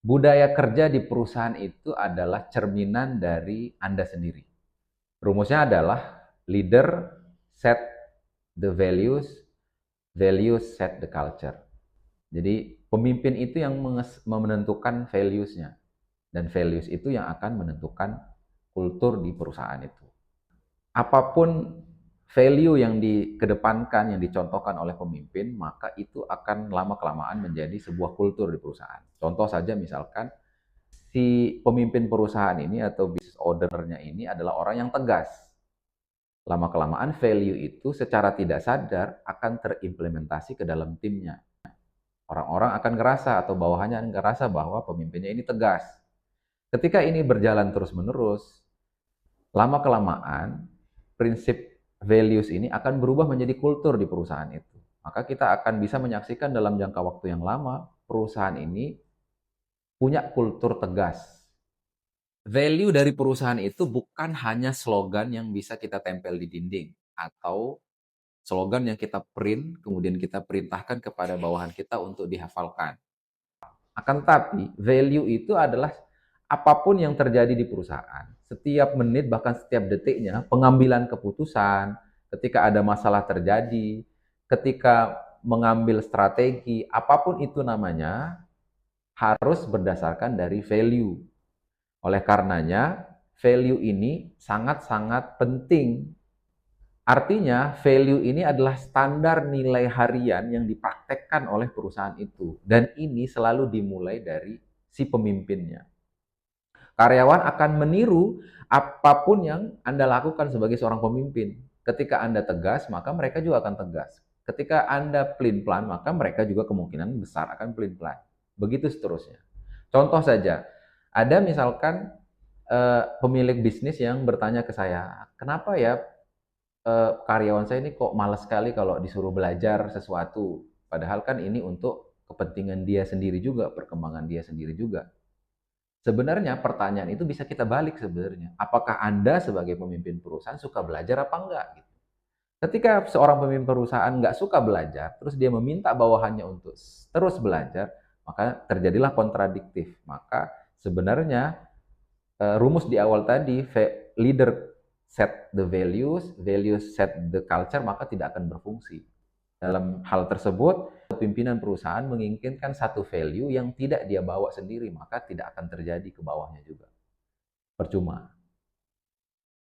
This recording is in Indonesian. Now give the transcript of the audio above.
Budaya kerja di perusahaan itu adalah cerminan dari Anda sendiri. Rumusnya adalah leader set the values, values set the culture. Jadi pemimpin itu yang menentukan values-nya, dan values itu yang akan menentukan kultur di perusahaan itu. Apapun value yang dikedepankan, yang dicontohkan oleh pemimpin, maka itu akan lama-kelamaan menjadi sebuah kultur di perusahaan. Contoh saja misalkan, si pemimpin perusahaan ini atau business owner-nya ini adalah orang yang tegas. Lama-kelamaan value itu secara tidak sadar akan terimplementasi ke dalam timnya. Orang-orang akan ngerasa atau bawahannya akan ngerasa bahwa pemimpinnya ini tegas. Ketika ini berjalan terus-menerus, lama-kelamaan prinsip values ini akan berubah menjadi kultur di perusahaan itu. Maka kita akan bisa menyaksikan dalam jangka waktu yang lama, perusahaan ini punya kultur tegas. Value dari perusahaan itu bukan hanya slogan yang bisa kita tempel di dinding, atau slogan yang kita print, kemudian kita perintahkan kepada bawahan kita untuk dihafalkan. Akan tetapi, value itu adalah apapun yang terjadi di perusahaan. Setiap menit, bahkan setiap detiknya, pengambilan keputusan, ketika ada masalah terjadi, ketika mengambil strategi, apapun itu namanya, harus berdasarkan dari value. Oleh karenanya, value ini sangat-sangat penting. Artinya, value ini adalah standar nilai harian yang dipraktekkan oleh perusahaan itu. Dan ini selalu dimulai dari si pemimpinnya. Karyawan akan meniru apapun yang Anda lakukan sebagai seorang pemimpin. Ketika Anda tegas, maka mereka juga akan tegas. Ketika Anda pelin-pelan, maka mereka juga kemungkinan besar akan pelin-pelan. Begitu seterusnya. Contoh saja, ada misalkan pemilik bisnis yang bertanya ke saya, kenapa ya karyawan saya ini kok malas sekali kalau disuruh belajar sesuatu. Padahal kan ini untuk kepentingan dia sendiri juga, perkembangan dia sendiri juga. Sebenarnya pertanyaan itu bisa kita balik sebenarnya. Apakah Anda sebagai pemimpin perusahaan suka belajar apa enggak? Gitu. Ketika seorang pemimpin perusahaan nggak suka belajar, terus dia meminta bawahannya untuk terus belajar, maka terjadilah kontradiktif. Maka sebenarnya rumus di awal tadi, leader set the values, values set the culture, maka tidak akan berfungsi. Dalam hal tersebut, pimpinan perusahaan menginginkan satu value yang tidak dia bawa sendiri, maka tidak akan terjadi ke bawahnya juga. Percuma.